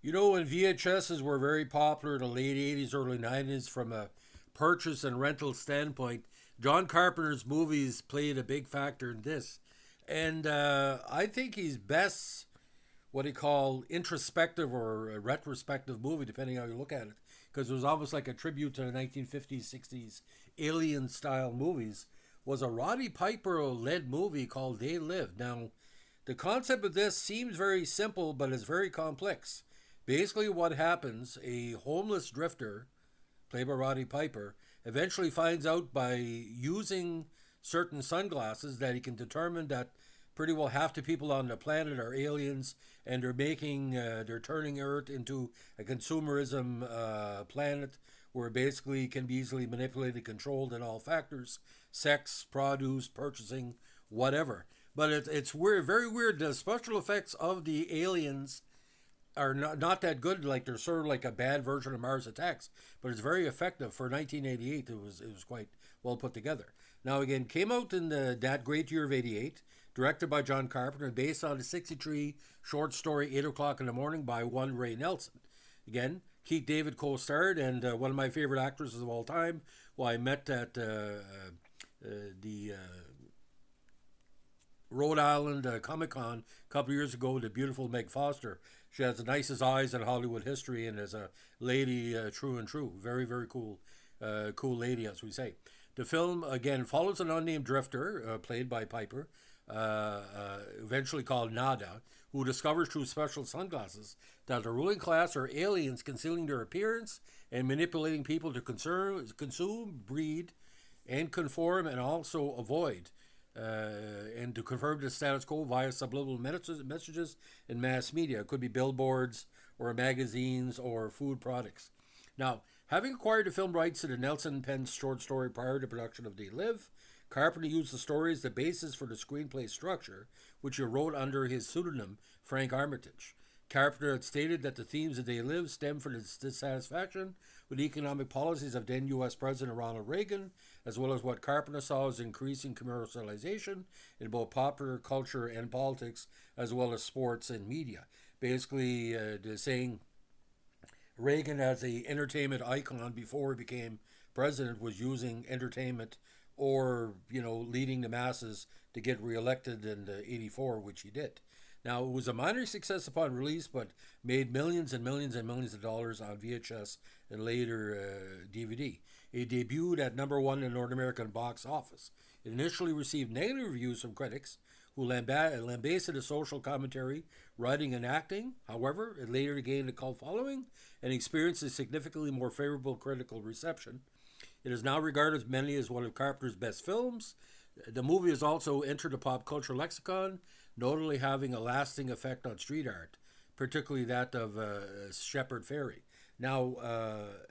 You know, when VHSs were very popular in the late 80s, early 90s, from a purchase and rental standpoint, John Carpenter's movies played a big factor in this. And I think he's best what he called introspective or a retrospective movie, depending how you look at it, because it was almost like a tribute to the 1950s, 60s alien style movies. Was a Roddy Piper led movie called They Live. Now, the concept of this seems very simple, but it's very complex. Basically, what happens, a homeless drifter, played by Roddy Piper, eventually finds out by using certain sunglasses that he can determine that pretty well half the people on the planet are aliens, and they're turning Earth into a consumerism planet where basically can be easily manipulated, controlled in all factors, sex, produce, purchasing, whatever. But it's weird, very weird. The special effects of the aliens are not that good. Like they're sort of like a bad version of Mars Attacks, but it's very effective for 1988. It was quite well put together. Now again, came out in that great year of '88, directed by John Carpenter, and based on a '63 short story 8 o'clock in the morning by one Ray Nelson. Again, Keith David co-starred, and one of my favorite actresses of all time, who I met at the Rhode Island Comic Con a couple of years ago, the beautiful Meg Foster. She has the nicest eyes in Hollywood history, and is a lady true and true. Very, very cool, cool lady, as we say. The film, again, follows an unnamed drifter, played by Piper, eventually called Nada, who discovers through special sunglasses that the ruling class are aliens concealing their appearance and manipulating people to consume, breed, and conform, and also avoid, and to confirm the status quo via subliminal messages in mass media. It could be billboards or magazines or food products. Now, having acquired the film rights to the Nelson Pence short story prior to production of They Live, Carpenter used the story as the basis for the screenplay structure, which he wrote under his pseudonym Frank Armitage. Carpenter had stated that the themes of They Live stem from his dissatisfaction with the economic policies of then U.S. President Ronald Reagan, as well as what Carpenter saw as increasing commercialization in both popular culture and politics, as well as sports and media. Basically, saying Reagan, as a entertainment icon before he became president, was using entertainment or leading the masses to get reelected in '84, which he did. Now, it was a minor success upon release, but made millions and millions and millions of dollars on VHS and later DVD. It debuted at number one in the North American box office. It initially received negative reviews from critics who lambasted the social commentary, writing, and acting. However, it later gained a cult following and experienced a significantly more favorable critical reception. It is now regarded many as one of Carpenter's best films. The movie has also entered the pop culture lexicon, notably having a lasting effect on street art, particularly that of Shepard Fairey. Now,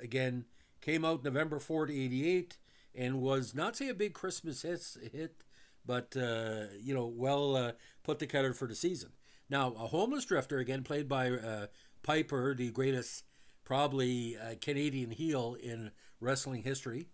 again, came out November 4th, '88, and was not say a big Christmas hit, but well put together for the season. Now, a homeless drifter, again played by Piper, the greatest probably Canadian heel in wrestling history,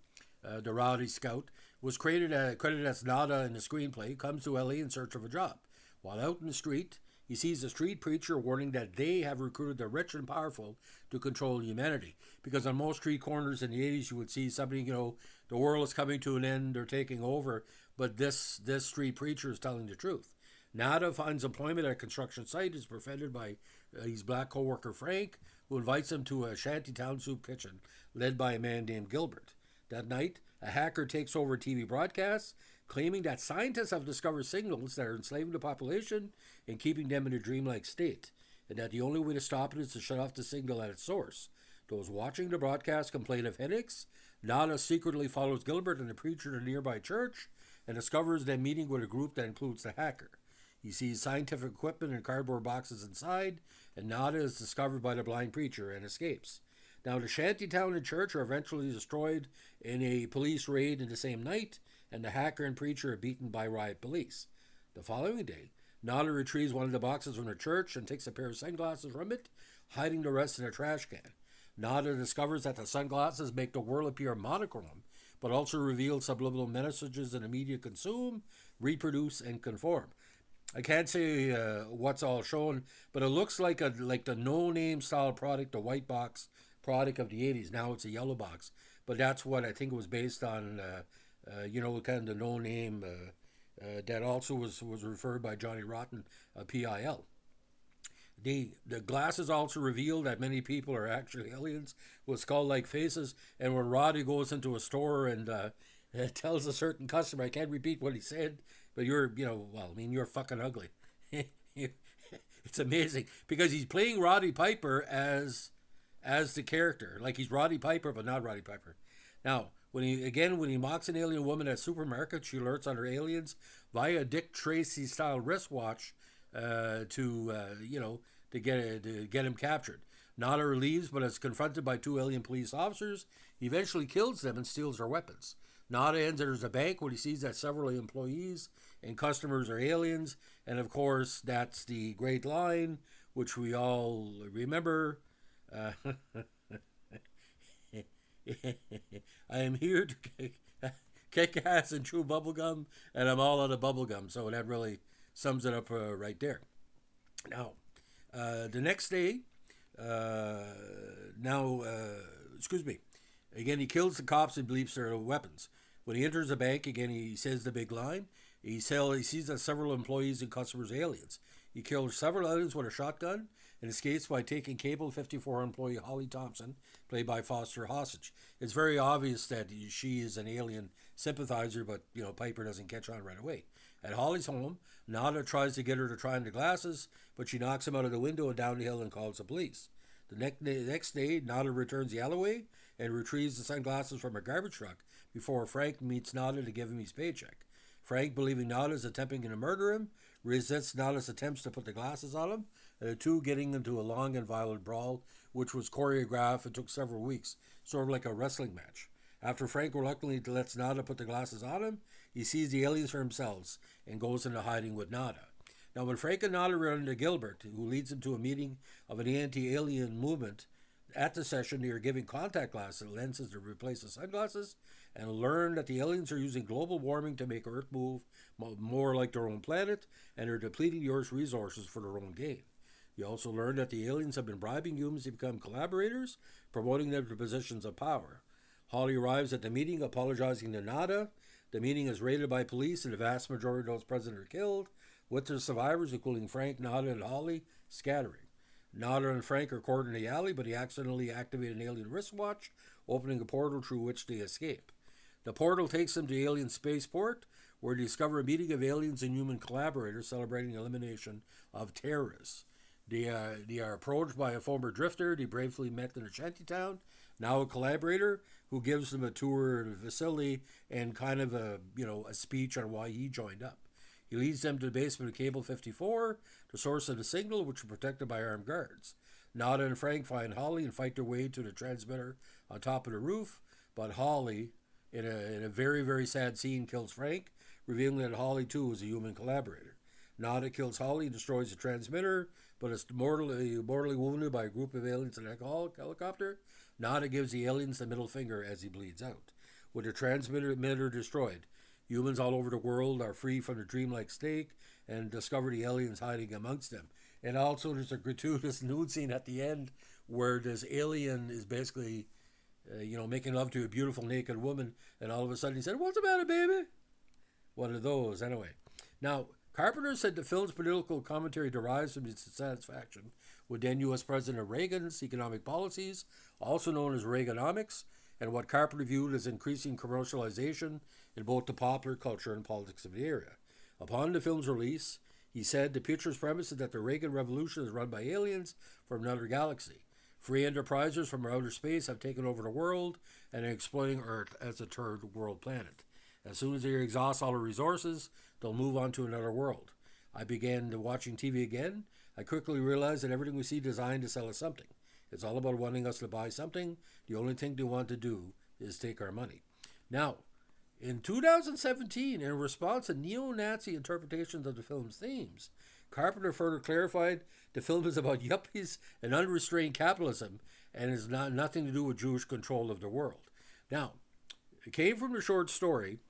the Rowdy Scout, was credited as Nada in the screenplay, comes to LA in search of a job. While out in the street, he sees a street preacher warning that they have recruited the rich and powerful to control humanity. Because on most street corners in the '80s, you would see somebody, the world is coming to an end, they're taking over. But this street preacher is telling the truth. Nada finds employment at a construction site, is befriended by his black co-worker Frank, who invites him to a shantytown soup kitchen led by a man named Gilbert. That night, a hacker takes over TV broadcasts, claiming that scientists have discovered signals that are enslaving the population and keeping them in a dreamlike state, and that the only way to stop it is to shut off the signal at its source. Those watching the broadcast complain of headaches. Nada secretly follows Gilbert and the preacher to a nearby church and discovers them meeting with a group that includes the hacker. He sees scientific equipment and cardboard boxes inside, and Nada is discovered by the blind preacher and escapes. Now, the shantytown and church are eventually destroyed in a police raid in the same night, and the hacker and preacher are beaten by riot police. The following day, Nada retrieves one of the boxes from the church and takes a pair of sunglasses from it, hiding the rest in a trash can. Nada discovers that the sunglasses make the world appear monochrome, but also reveal subliminal messages in the media consume, reproduce, and conform. I can't say what's all shown, but it looks like the no name style product, the white box product of the 80s. Now it's a yellow box, but that's what I think it was based on. Kind of the no name that also was referred by Johnny Rotten, PIL. The glasses also reveal that many people are actually aliens with skull-like faces. And when Roddy goes into a store and tells a certain customer, I can't repeat what he said, but you're fucking ugly. It's amazing because he's playing Roddy Piper as the character, like he's Roddy Piper but not Roddy Piper. Now, when he mocks an alien woman at supermarket, she alerts on her aliens via Dick Tracy style wristwatch to get him captured. Nada leaves, but is confronted by two alien police officers. He eventually kills them and steals their weapons. Nada enters a bank when he sees that several employees and customers are aliens, and of course that's the great line which we all remember. Uh, I am here to kick ass and chew bubblegum, and I'm all out of bubblegum. So that really sums it up right there. Now, the next day, excuse me, again, he kills the cops and believes they're weapons. When he enters the bank, again, he says the big line. He sees that several employees and customers are aliens. He kills several aliens with a shotgun and escapes by taking Cable 54 employee Holly Thompson, played by Foster, hostage. It's very obvious that she is an alien sympathizer, but Piper doesn't catch on right away. At Holly's home, Nada tries to get her to try on the glasses, but she knocks him out of the window and down the hill and calls the police. The next day, Nada returns the alleyway and retrieves the sunglasses from a garbage truck before Frank meets Nada to give him his paycheck. Frank, believing Nada is attempting to murder him, resists Nada's attempts to put the glasses on him, and the two getting into a long and violent brawl, which was choreographed and took several weeks, sort of like a wrestling match. After Frank reluctantly lets Nada put the glasses on him, he sees the aliens for himself and goes into hiding with Nada. Now, when Frank and Nada run into Gilbert, who leads them to a meeting of an anti-alien movement, at the session they are giving contact lenses to replace the sunglasses and learn that the aliens are using global warming to make Earth move more like their own planet and are depleting the Earth's resources for their own gain. You also learn that the aliens have been bribing humans to become collaborators, promoting them to positions of power. Holly arrives at the meeting apologizing to Nada. The meeting is raided by police and the vast majority of those present are killed, with the survivors, including Frank, Nada, and Holly, scattering. Nada and Frank are caught in the alley, but he accidentally activated an alien wristwatch, opening a portal through which they escape. The portal takes them to the alien spaceport, where they discover a meeting of aliens and human collaborators celebrating the elimination of terrorists. They are approached by a former drifter they bravely met in a shantytown, now a collaborator, who gives them a tour of the facility and kind of a speech on why he joined up. He leads them to the basement of Cable 54, the source of the signal, which is protected by armed guards. Nada and Frank find Holly and fight their way to the transmitter on top of the roof, but Holly, in a very, very sad scene, kills Frank, revealing that Holly, too, is a human collaborator. Nada kills Holly and destroys the transmitter, but is mortally wounded by a group of aliens in a helicopter. Nada gives the aliens the middle finger as he bleeds out. With the transmitter destroyed, humans all over the world are free from the dreamlike state and discover the aliens hiding amongst them. And also there's a gratuitous nude scene at the end where this alien is basically, making love to a beautiful naked woman, and all of a sudden he said, "What's the matter, baby?" One of those, anyway. Now, Carpenter said the film's political commentary derives from his dissatisfaction with then U.S. President Reagan's economic policies, also known as Reaganomics, and what Carpenter viewed as increasing commercialization in both the popular culture and politics of the area. Upon the film's release, he said the picture's premise is that the Reagan Revolution is run by aliens from another galaxy. Free enterprisers from outer space have taken over the world and are exploiting Earth as a third world planet. As soon as they exhaust all the resources, they'll move on to another world. I began watching TV again. I quickly realized that everything we see designed to sell us something. It's all about wanting us to buy something. The only thing they want to do is take our money. Now, in 2017, in response to neo-Nazi interpretations of the film's themes, Carpenter further clarified the film is about yuppies and unrestrained capitalism and has nothing to do with Jewish control of the world. Now, it came from the short story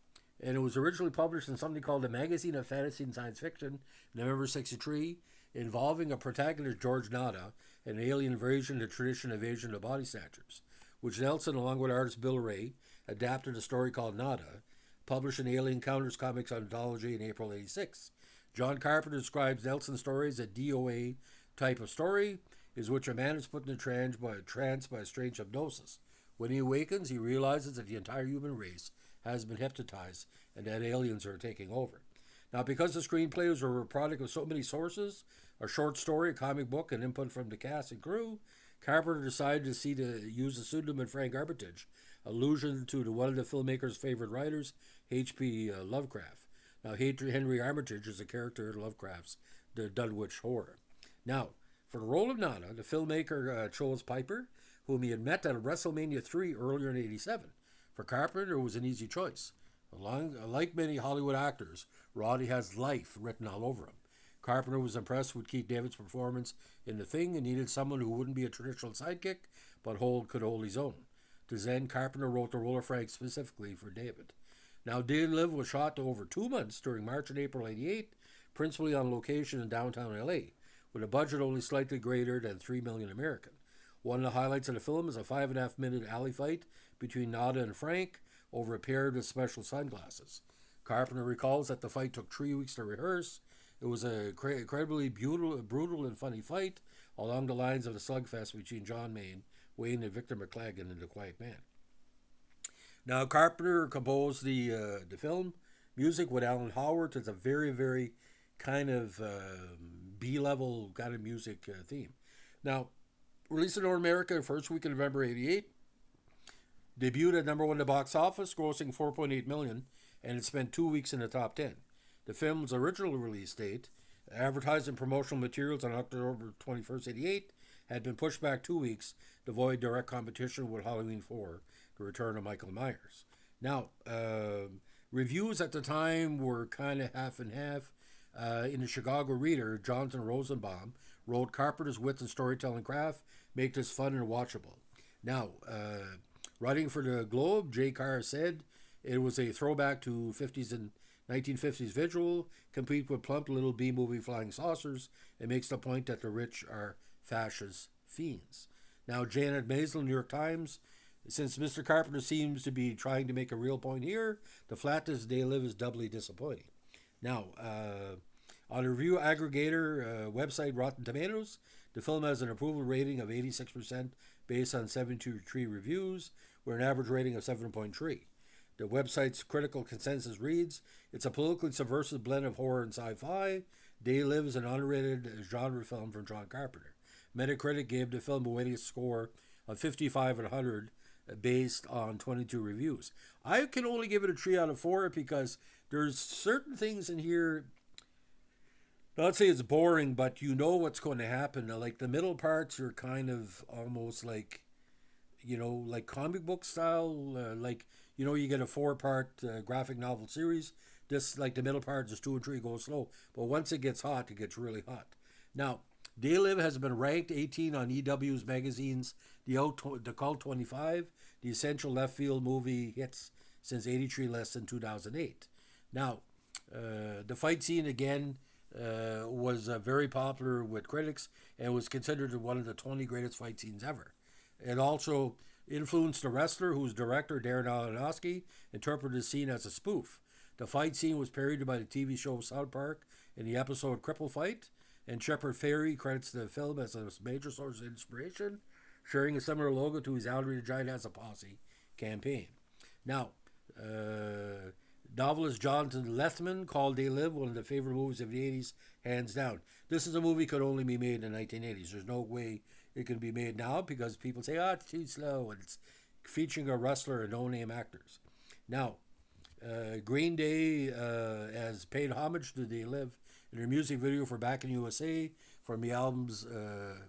and it was originally published in something called the Magazine of Fantasy and Science Fiction, November 63, involving a protagonist, George Nada, an alien version of the tradition of Asian to body snatchers, which Nelson, along with artist Bill Ray, adapted a story called Nada, published in Alien Encounters Comics Anthology in April '86. John Carpenter describes Nelson's story as a DOA type of story, is which a man is put in a trance by a strange hypnosis. When he awakens, he realizes that the entire human race has been hypnotized and that aliens are taking over. Now, because the screenplay was a product of so many sources, a short story, a comic book, and input from the cast and crew, Carpenter decided to use the pseudonym Frank Armitage, allusion to one of the filmmaker's favorite writers, H.P. Lovecraft. Now, Henry Armitage is a character in Lovecraft's The Dunwich Horror. Now, for the role of Nana, the filmmaker chose Piper, whom he had met at WrestleMania 3 earlier in '87. For Carpenter, it was an easy choice. Like many Hollywood actors, Roddy has life written all over him. Carpenter was impressed with Keith David's performance in The Thing and needed someone who wouldn't be a traditional sidekick, but could hold his own. To then, Carpenter wrote the role of Frank specifically for David. Now, Day and Live was shot over 2 months during March and April '88, principally on location in downtown LA, with a budget only slightly greater than $3 million American. One of the highlights of the film is a 5.5-minute alley fight between Nada and Frank over a pair of special sunglasses. Carpenter recalls that the fight took 3 weeks to rehearse. It was an incredibly brutal and funny fight along the lines of the slugfest between John Wayne and Victor McLagan in The Quiet Man. Now, Carpenter composed the film music with Alan Howard. It's a very, very kind of B-level kind of music theme. Now, released in North America the first week of November '88, debuted at number 1 in the box office, grossing $4.8 million, and it spent 2 weeks in the top 10. The film's original release date, advertised in promotional materials on October 21st, '88, had been pushed back 2 weeks to avoid direct competition with Halloween 4, The Return of Michael Myers. Now, reviews at the time were kind of half and half. In the Chicago Reader, Jonathan Rosenbaum wrote, Carpenter's wit and storytelling craft make this fun and watchable. Now, writing for the Globe, Jay Carr said it was a throwback to 50s and 1950s visual, complete with plump little B-movie flying saucers, and makes the point that the rich are fascist fiends. Now, Janet Maisel, New York Times, since Mr. Carpenter seems to be trying to make a real point here, the flatness they live is doubly disappointing. Now, on a review aggregator website Rotten Tomatoes, the film has an approval rating of 86% based on 73 reviews, with an average rating of 7.3. The website's critical consensus reads, it's a politically subversive blend of horror and sci-fi. Day Live is an underrated genre film from John Carpenter. Metacritic gave the film a weighted score of 55 and 100 based on 22 reviews. I can only give it a 3 out of 4 because there's certain things in here, not say it's boring, but you know what's going to happen. Like the middle parts are kind of almost like, like comic book style, you get a 4-part graphic novel series. This, like the middle part, is 2 and 3 go slow. But once it gets hot, it gets really hot. Now, Day Live has been ranked 18 on EW's magazine's The Cult 25, the essential left field movie hits since '83 less than 2008. Now, the fight scene again was very popular with critics and was considered one of the 20 greatest fight scenes ever. It also influenced the wrestler whose director, Darren Aronofsky, interpreted the scene as a spoof. The fight scene was parodied by the TV show South Park in the episode Cripple Fight, and Shepard Fairey credits the film as a major source of inspiration, sharing a similar logo to his Andre the Giant Has a Posse campaign. Now, novelist Jonathan Lethman called Day Live one of the favorite movies of the 80s, hands down. This is a movie could only be made in the 1980s. There's no way it can be made now because people say, it's too slow, and it's featuring a wrestler and no-name actors. Now, Green Day has paid homage to Day Live in their music video for Back in USA from the album's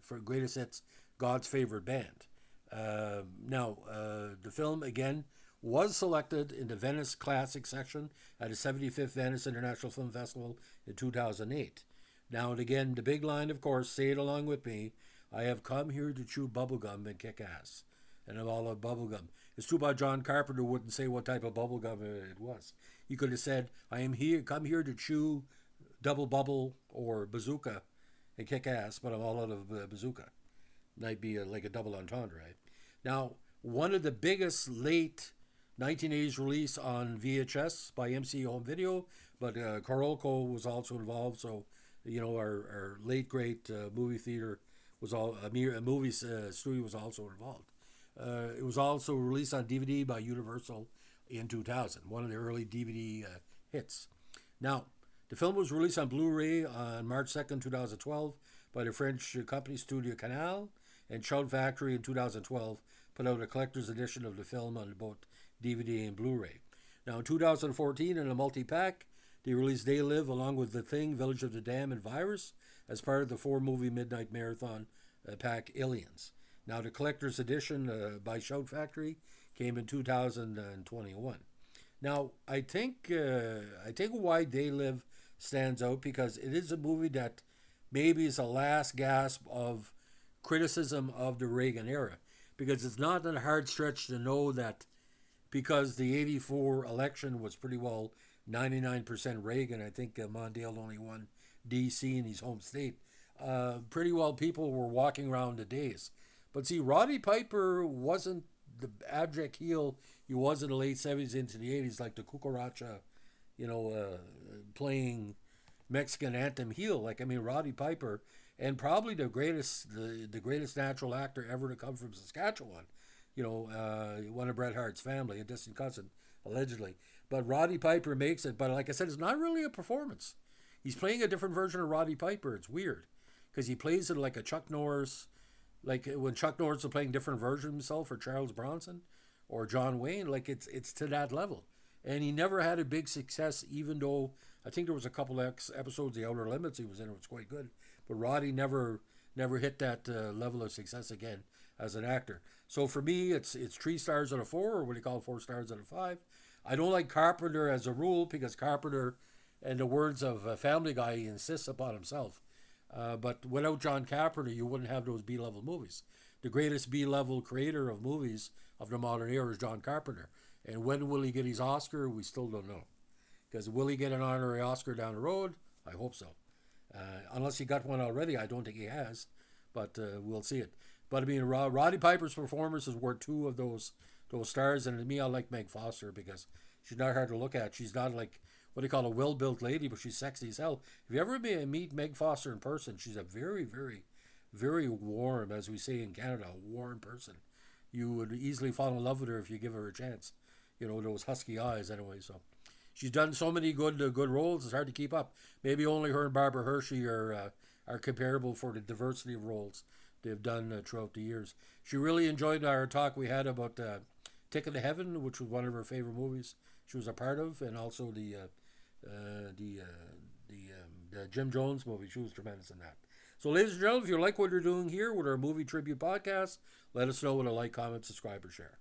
for greatest hits, God's Favorite Band. The film, again, was selected in the Venice Classic section at the 75th Venice International Film Festival in 2008. Now and again, the big line, of course, say it along with me, I have come here to chew bubblegum and kick ass. and of all of bubblegum. It's too bad John Carpenter wouldn't say what type of bubblegum it was. He could have said, I am here, come here to chew double bubble or bazooka and kick ass, but I'm all out of bazooka. Might be like a double entendre, right? Now, one of the biggest late 1980s release on VHS by MC Home Video, but Korolko was also involved, so our late great movie theater was all movie studio was also involved. It was also released on DVD by Universal in 2000, one of the early DVD hits. Now, the film was released on Blu-ray on March 2nd, 2012 by the French company Studio Canal, and Shout Factory in 2012 put out a collector's edition of the film on both DVD and Blu-ray. Now, in 2014, in a multi-pack, they released They Live along with The Thing, Village of the Damned, and Virus as part of the 4-movie Midnight Marathon pack Aliens. Now, the collector's edition by Shout Factory came in 2021. Now, I think why They Live stands out because it is a movie that maybe is a last gasp of criticism of the Reagan era, because it's not a hard stretch to know that because the 84 election was pretty well 99% Reagan. I think Mondale only won D.C. in his home state. Pretty well people were walking around the days. But see, Roddy Piper wasn't the abject heel he was in the late 70s into the 80s, like the cucaracha, playing Mexican anthem heel. Roddy Piper, and probably the greatest natural actor ever to come from Saskatchewan. One of Bret Hart's family, a distant cousin, allegedly. But Roddy Piper makes it. But like I said, it's not really a performance. He's playing a different version of Roddy Piper. It's weird because he plays it like a Chuck Norris, like when Chuck Norris was playing different versions of himself, or Charles Bronson, or John Wayne. Like it's to that level. And he never had a big success, even though I think there was a couple episodes, The Outer Limits, he was in. It was quite good. But Roddy never hit that level of success again as an actor. So for me, it's 3 stars out of 4, or what do you call 4 stars out of 5. I don't like Carpenter as a rule because Carpenter, in the words of Family Guy, he insists upon himself. But without John Carpenter, you wouldn't have those B-level movies. The greatest B-level creator of movies of the modern era is John Carpenter. And when will he get his Oscar? We still don't know. Because will he get an honorary Oscar down the road? I hope so. Unless he got one already, I don't think he has. But we'll see it. But Roddy Piper's performance is worth 2 of those stars. And to me, I like Meg Foster because she's not hard to look at. She's not like what do you call a well-built lady, but she's sexy as hell. If you ever meet Meg Foster in person, she's a very, very, very warm, as we say in Canada, a warm person. You would easily fall in love with her if you give her a chance. Those husky eyes anyway. So she's done so many good roles, it's hard to keep up. Maybe only her and Barbara Hershey are comparable for the diversity of roles they've done throughout the years. She really enjoyed our talk we had about Ticket to Heaven, which was one of her favorite movies she was a part of, and also the Jim Jones movie. She was tremendous in that. So, ladies and gentlemen, if you like what you're doing here with our movie tribute podcast, let us know with a like, comment, subscribe, or share.